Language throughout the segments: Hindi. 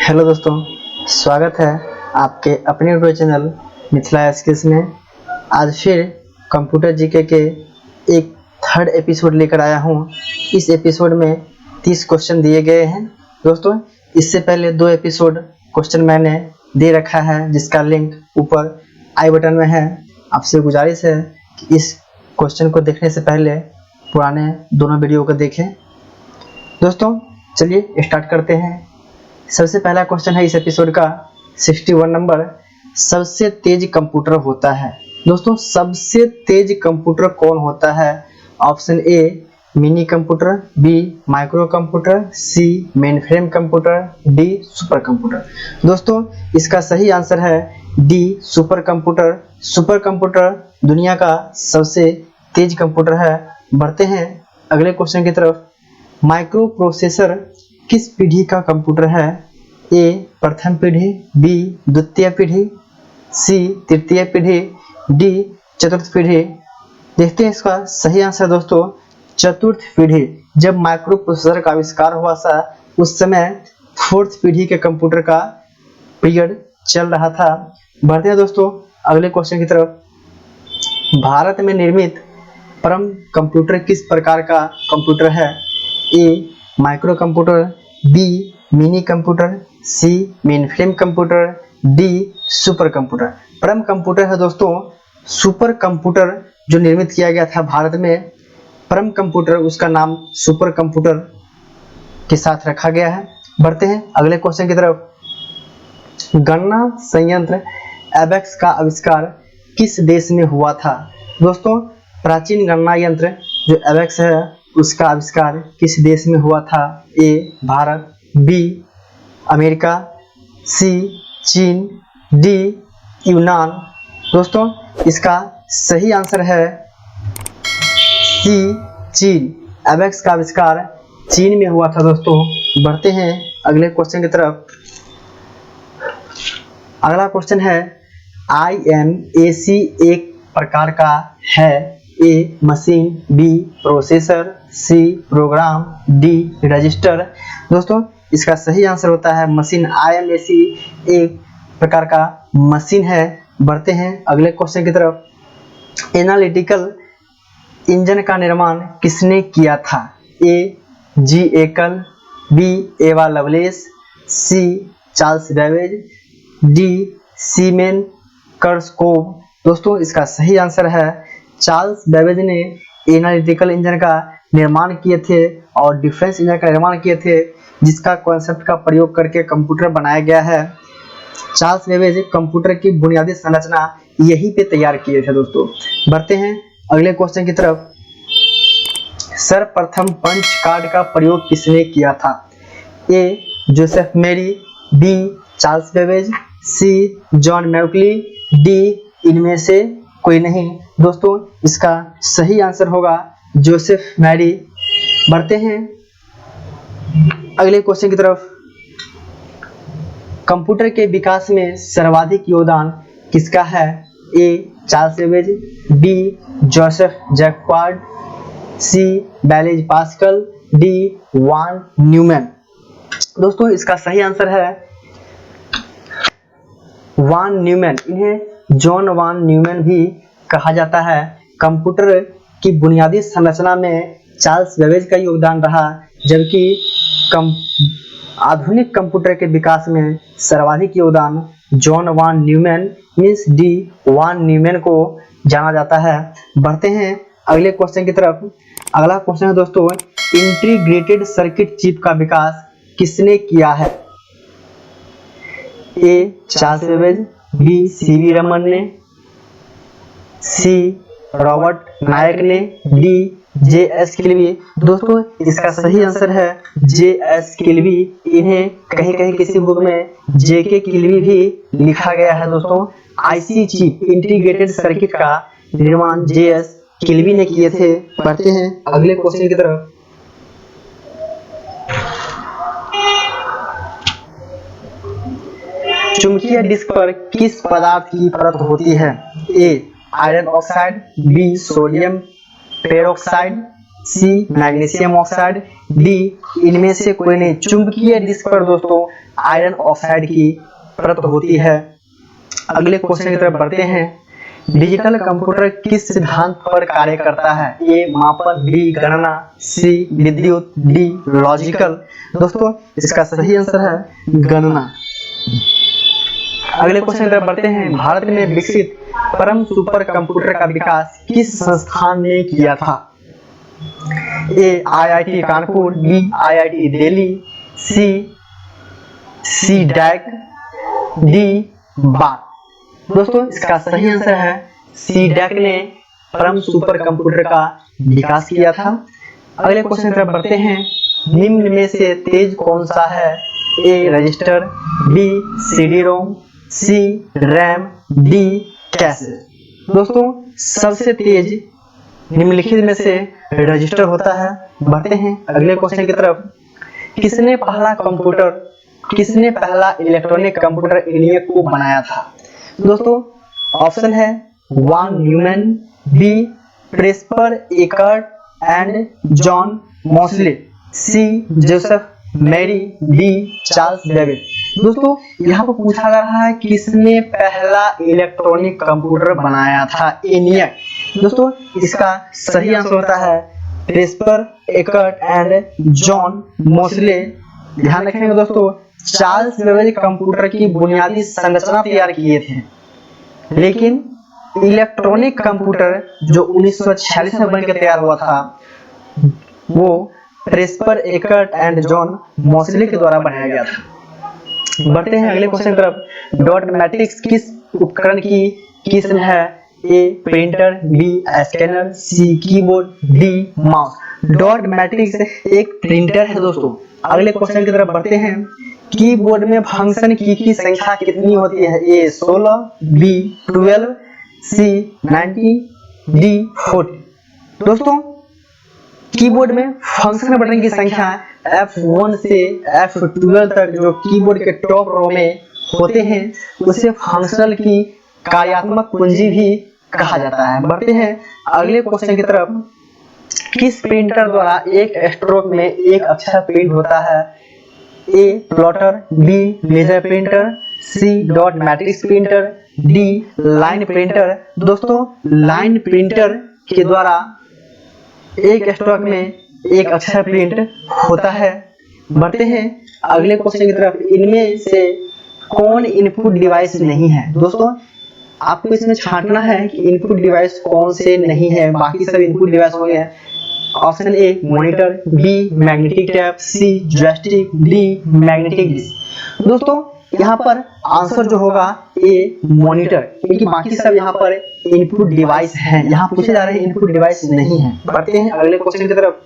हेलो दोस्तों, स्वागत है आपके अपने यूट्यूब चैनल मिथिला स्किल्स में। आज फिर कंप्यूटर जीके के एक थर्ड एपिसोड लेकर आया हूँ। इस एपिसोड में 30 क्वेश्चन दिए गए हैं। दोस्तों, इससे पहले 2 एपिसोड क्वेश्चन मैंने दे रखा है, जिसका लिंक ऊपर आई बटन में है। आपसे गुजारिश है कि इस क्वेश्चन को देखने से पहले पुराने दोनों वीडियो को देखें। दोस्तों, चलिए स्टार्ट करते हैं। सबसे पहला क्वेश्चन है इस एपिसोड का 61 नंबर। सबसे तेज कंप्यूटर होता है। दोस्तों, सबसे तेज कंप्यूटर कौन होता है? Option A minicomputer, B microcomputer, C mainframe computer, D super computer. दोस्तों, इसका सही आंसर है D super computer. Supercomputer दुनिया का सबसे तेज कंप्यूटर है। बढ़ते हैं अगले क्वेश्चन की तरफ। माइक्रो प्रोसेसर किस पीढ़ी का कंप्यूटर है? ए प्रथम पीढ़ी, बी द्वितीय पीढ़ी, सी तृतीय पीढ़ी, डी चतुर्थ पीढ़ी। देखते हैं इसका सही आंसर दोस्तों, चतुर्थ पीढ़ी। जब माइक्रो प्रोसेसर का आविष्कार हुआ था, उस समय 4th पीढ़ी के कंप्यूटर का पीरियड चल रहा था। बढ़ते हैं दोस्तों अगले क्वेश्चन की तरफ। भारत में निर्मित परम कंप्यूटर किस प्रकार का कंप्यूटर है? A micro computer, B mini computer, C mainframe computer, D super computer. Param computer है दोस्तों सुपर कंप्यूटर जो निर्मित किया गया था भारत में। परम कंप्यूटर, उसका नाम सुपर कंप्यूटर के साथ रखा गया है। बढ़ते हैं अगले क्वेश्चन की तरफ। गणना संयंत्र एबेक्स का आविष्कार किस देश में हुआ था? दोस्तों, प्राचीन गणना यंत्र जो एबेक्स है, उसका आविष्कार किस देश में हुआ था? ए भारत, बी अमेरिका, सी चीन, डी यूनान। दोस्तों, इसका सही आंसर है सी चीन। एबेक्स का आविष्कार चीन में हुआ था दोस्तों। बढ़ते हैं अगले क्वेश्चन की तरफ। अगला क्वेश्चन है IMAC एक प्रकार का है? A machine, B processor, C program, D register. दोस्तों, इसका सही आंसर होता है मशीन। IMAC एक प्रकार का मशीन है। बढ़ते हैं अगले क्वेश्चन की तरफ। एनालिटिकल इंजन का निर्माण किसने किया था? ए जी एकल, B Ada Lovelace, C Charles Babbage, D Semen Korsakov. दोस्तों, इसका सही आंसर है चार्ल्स बेबेज ने एनालिटिकल इंजन का निर्माण किए थे और डिफेंस इंजन का निर्माण किए थे, जिसका कॉन्सेप्ट का प्रयोग करके कंप्यूटर बनाया गया है। चार्ल्स बेबेज कंप्यूटर की बुनियादी संरचना यहीं पे तैयार किए थे दोस्तों। बढ़ते हैं अगले क्वेश्चन की तरफ। सर्वप्रथम पंच कार्ड का प्रयोग किसने किया था? ए जोसेफ मेरी, बी चार्ल्स बेबेज, सी जॉन मैकली, डी इनमें से कोई नहीं। दोस्तों, इसका सही आंसर होगा जोसेफ मैरी। बढ़ते हैं अगले क्वेश्चन की तरफ। कंप्यूटर के विकास में सर्वाधिक योगदान किसका है? A Charles Babbage, B Joseph Jacquard, C Blaise Pascal, D von Neumann. दोस्तों, इसका सही आंसर है वान न्यूमैन। इन्हें जॉन वान न्यूमैन भी कहा जाता है। कंप्यूटर की बुनियादी संरचना में चार्ल्स बेबेज का योगदान रहा, जबकि आधुनिक कंप्यूटर के विकास में सर्वाधिक योगदान John von Neumann means D von Neumann को जाना जाता है। बढ़ते हैं अगले क्वेश्चन की तरफ। अगला क्वेश्चन है दोस्तों, इंटीग्रेटेड सर्किट चिप का विकास किसने किया है? A Charles Babbage, B CV Raman ने, सी रॉबर्ट नायक ने, डी JS किल्बी। दोस्तों, इसका सही आंसर है JS किल्बी। इन्हें कहीं कहीं किसी बुक में JK किल्बी भी लिखा गया है दोस्तों। IC चिप इंटीग्रेटेड सर्किट का निर्माण JS किल्बी ने किए थे। बढ़ते हैं अगले क्वेश्चन की तरफ। चुंबकीय डिस्क पर किस पदार्थ की परत होती है? A iron oxide, B sodium peroxide, C magnesium oxide, D इनमें से कोई नहीं। चुंबकीय डिस्क पर दोस्तों आयरन ऑक्साइड की परत होती है। अगले क्वेश्चन की तरफ बढ़ते हैं। डिजिटल कंप्यूटर किस सिद्धांत पर कार्य करता है? ए मापन, बी गणना, सी विद्युत, डी लॉजिकल। दोस्तों इसका सही आंसर है गणना। अगले क्वेश्चन की तरफ बढ़ते हैं। भारत में विकसित परम सुपर कंप्यूटर का विकास किस संस्थान ने किया था? A IIT Kanpur, B IIT Delhi, C DAC, D बार। दोस्तों इसका सही आंसर है सी डैक ने परम सुपर कंप्यूटर का विकास किया था। अगले क्वेश्चन की तरफ बढ़ते हैं। निम्न में से तेज कौन सा है? ए रजिस्टर, बी सीडी रोम, सी रैम, डी कैशे। दोस्तों सबसे तेज निम्नलिखित में से रजिस्टर होता है। बढ़ते हैं अगले क्वेश्चन की तरफ। किसने पहला इलेक्ट्रॉनिक कंप्यूटर ENIAC को बनाया था? दोस्तों ऑप्शन है von Neumann, B Presper Eckert and John Mauchly, C Joseph Marie, D Charles Babbage. दोस्तों यहाँ पर पूछा जा रहा है किसने पहला इलेक्ट्रॉनिक कंप्यूटर बनाया था ENIAC। दोस्तों इसका सही आंसर होता है प्रेस्पर एकर्ट एंड जॉन मॉसले। ध्यान रखेंगे दोस्तों, चार्ल्स बेबेज कंप्यूटर की बुनियादी संरचना तैयार किए थे, लेकिन इलेक्ट्रॉनिक कंप्यूटर जो 1946 में बनकर तैयार हुआ था वो प्रेस्पर एकर्ट एंड जॉन मॉसले के द्वारा बनाया गया था। बढ़ते हैं अगले क्वेश्चन की तरफ। डॉट मैट्रिक्स किस उपकरण की किस्म है? A printer, B scanner, C keyboard, D mouse. Dot matrix एक प्रिंटर है दोस्तों। अगले क्वेश्चन की तरफ बढ़ते हैं। कीबोर्ड में फंक्शन की संख्या कितनी होती है? ए 16, बी 12, सी 90, डी 40। दोस्तों कीबोर्ड में फंक्शन बटन की संख्या F1 से F12 तक जो कीबोर्ड के टॉप रो में होते हैं उसे फंक्शनल की कार्यात्मक कुंजी भी कहा जाता है। बढ़ते हैं अगले क्वेश्चन की तरफ। किस प्रिंटर द्वारा एक स्ट्रोक में एक अक्षर प्रिंट होता है? A plotter, B laser printer, C dot matrix printer, D line printer. दोस्तों लाइन प्रिंटर के द्वारा एक स्ट्रोक में एक अक्षर प्रिंट होता है। बढ़ते हैं अगले क्वेश्चन की तरफ। इनमें से कौन इनपुट डिवाइस नहीं है? दोस्तों आपको इसमें छांटना है कि इनपुट डिवाइस कौन से नहीं है, बाकी सब इनपुट डिवाइस हो गए। Option A monitor, B magnetic tab, C joystick, D magnetic disk. दोस्तों यहाँ पर आंसर जो होगा ए मॉनिटर, क्योंकि बाकी सब यहाँ पर इनपुट डिवाइस हैं। यहाँ पूछे जा रहे हैं इनपुट डिवाइस नहीं है। बढ़ते हैं अगले क्वेश्चन की तरफ।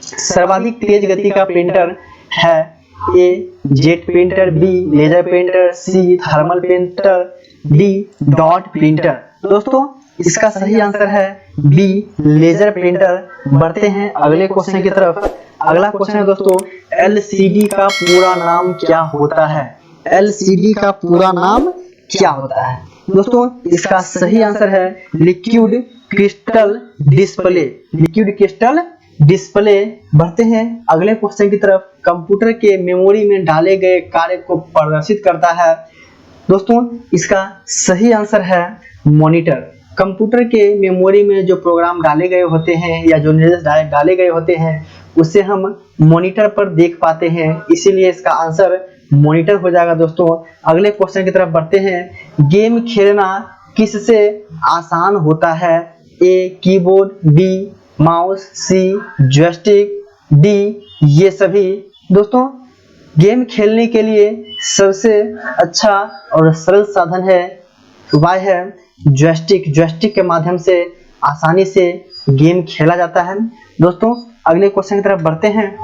सर्वाधिक तेज गति का प्रिंटर है? A jet printer, B laser printer, C thermal printer, D dot printer. दोस्तों इसका सही आंसर है बी लेजर प्रिंटर। बढ़ते हैं अगले क्वेश्चन की तरफ। अगला क्वेश्चन है दोस्तों LCD का पूरा नाम क्या होता है? LCD का पूरा नाम क्या होता है? दोस्तों इसका सही आंसर है liquid crystal display. Liquid crystal display. बढ़ते हैं अगले क्वेश्चन की तरफ। कंप्यूटर के मेमोरी में डाले गए कार्य को प्रदर्शित करता है। दोस्तों इसका सही आंसर है मॉनिटर। कंप्यूटर के मेमोरी में जो प्रोग्राम डाले गए होते हैं या जो निर्देश डाले गए होते हैं उसे हम मॉनिटर पर देख पाते हैं, इसीलिए इसका आंसर मॉनिटर हो जाएगा। दोस्तों अगले क्वेश्चन की तरफ बढ़ते हैं। गेम खेलना किससे आसान होता है? A keyboard, B mouse, C joystick, D ये सभी। दोस्तों गेम खेलने के लिए सबसे अच्छा और सरल साधन है वह है जॉयस्टिक। जॉयस्टिक के माध्यम से आसानी से गेम खेला जाता है। दोस्तों अगले क्वेश्चन की तरफ बढ़ते हैं।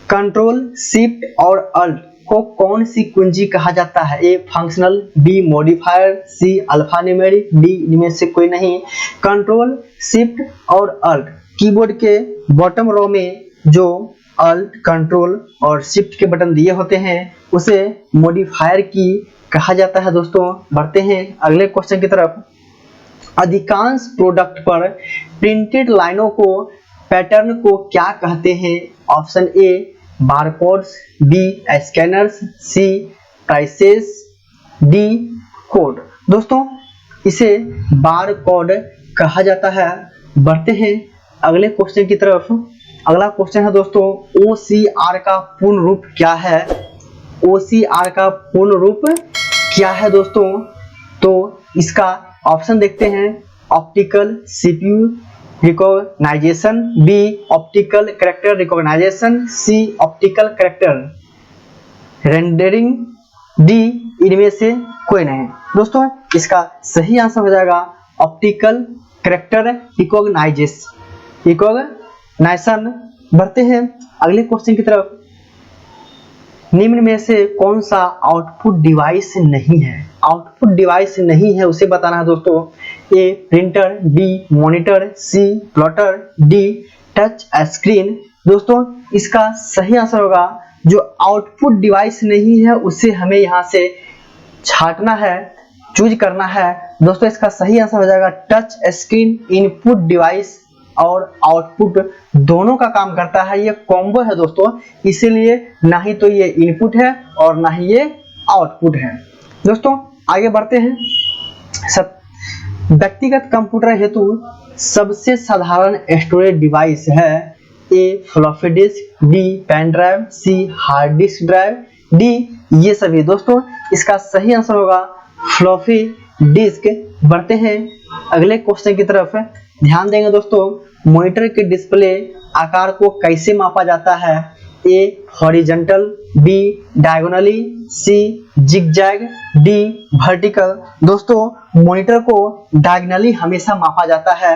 कंट्रोल शिफ्ट और अल्ट को कौन सी कुंजी कहा जाता है? A functional, B modifier, C alphanumeric, D इनमें से कोई नहीं। कंट्रोल शिफ्ट और अल्ट कीबोर्ड के बॉटम रो में जो अल्ट कंट्रोल और शिफ्ट के बटन दिए होते हैं उसे मॉडिफायर की कहा जाता है। दोस्तों बढ़ते हैं अगले क्वेश्चन की तरफ। अधिकांश प्रोडक्ट पर प्रिंटेड लाइनों को पैटर्न को क्या कहते हैं? Option A barcodes, B scanners, C prices, D code. दोस्तों इसे बारकोड कहा जाता है। बढ़ते हैं अगले क्वेश्चन की तरफ। अगला क्वेश्चन है दोस्तों OCR का पूर्ण रूप क्या है? OCR का पूर्ण रूप क्या है दोस्तों? तो इसका ऑप्शन देखते हैं। Optical CPU recognization, B optical character recognization, C optical character rendering, D इनमें से कोई नहीं। दोस्तों इसका सही आंसर हो जाएगा ऑप्टिकल कैरेक्टर रिकॉग्नाइजेशन। बढ़ते हैं अगले क्वेश्चन की तरफ। निम्न में से कौन सा आउटपुट डिवाइस नहीं है? आउटपुट डिवाइस नहीं है उसे बताना है दोस्तों। A printer, B monitor, C plotter, D touch screen. दोस्तों इसका सही आंसर होगा जो आउटपुट डिवाइस नहीं है उसे हमें यहाँ से छांटना है, चूज करना है। दोस्तों इसका सही आंसर हो जाएगा टच स्क्रीन। इनपुट डिवाइस और आउटपुट दोनों का काम करता है, ये कॉम्बो है दोस्तों, इसीलिए ना ही तो ये इनपुट है और ना ही ये आउटपुट है। दोस्तों आगे बढ़ते हैं। व्यक्तिगत कंप्यूटर हेतु सबसे साधारण स्टोरेज डिवाइस है। A floppy disk, B pen drive, C hard disk drive, D ये सभी। दोस्तों इसका सही आंसर होगा फ्लॉपी डिस्क। बढ़ते हैं अगले क्वेश्चन की तरफ। ध्यान देंगे दोस्तों मॉनिटर के डिस्प्ले आकार को कैसे मापा जाता है? A horizontal, B diagonally, C zigzag, D vertical. दोस्तों मॉनिटर को डायगोनली हमेशा मापा जाता है,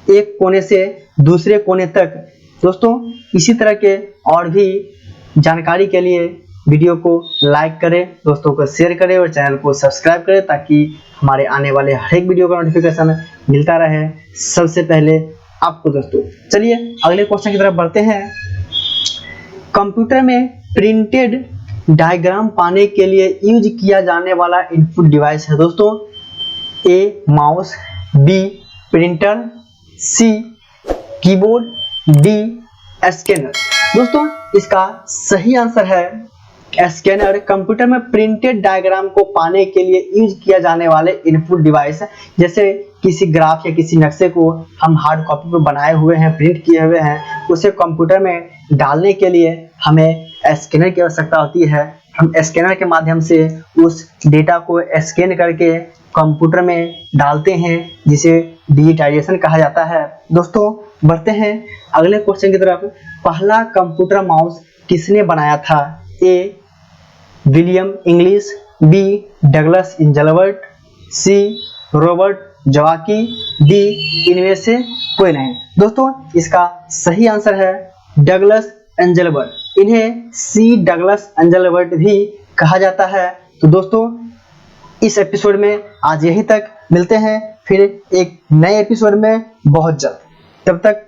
एक कोने से दूसरे कोने तक। दोस्तों इसी तरह के और भी जानकारी के लिए वीडियो को लाइक करें, दोस्तों को शेयर करें और चैनल को सब्सक्राइब करें ताकि हमारे आने वाले हर एक वीडियो का नोटिफिकेशन मिलता रहे सबसे पहले आपको। दोस्तों चलिए अगले क्वेश्चन की तरफ बढ़ते हैं। कंप्यूटर में प्रिंटेड डायग्राम पाने के लिए यूज किया जाने वाला इनपुट डिवाइस है दोस्तों। A mouse, B printer, C keyboard, D scanner. दोस्तों इसका सही आंसर है स्कैनर। कंप्यूटर में प्रिंटेड डायग्राम को पाने के लिए यूज किया जाने वाले इनपुट डिवाइस है। जैसे किसी ग्राफ या किसी नक्शे को हम हार्ड कॉपी पर बनाए हुए हैं, प्रिंट किए हुए हैं, उसे कंप्यूटर में डालने के लिए हमें स्कैनर की आवश्यकता होती है। हम स्कैनर के माध्यम से उस डेटा को स्कैन करके कंप्यूटर में डालते हैं, जिसे डिजिटाइजेशन कहा जाता है। दोस्तों बढ़ते हैं अगले क्वेश्चन की तरफ। पहला कंप्यूटर माउस किसने बनाया था? A William English, B Douglas Engelbart, C Robert Zawacki, D इनमें से कोई नहीं। दोस्तों इसका सही आंसर है डगलस एंजलबर्ट। इन्हें सी डगलस एंजलबर्ट भी कहा जाता है। तो दोस्तों इस एपिसोड में आज यहीं तक, मिलते हैं फिर एक नए एपिसोड में बहुत जल्द। तब तक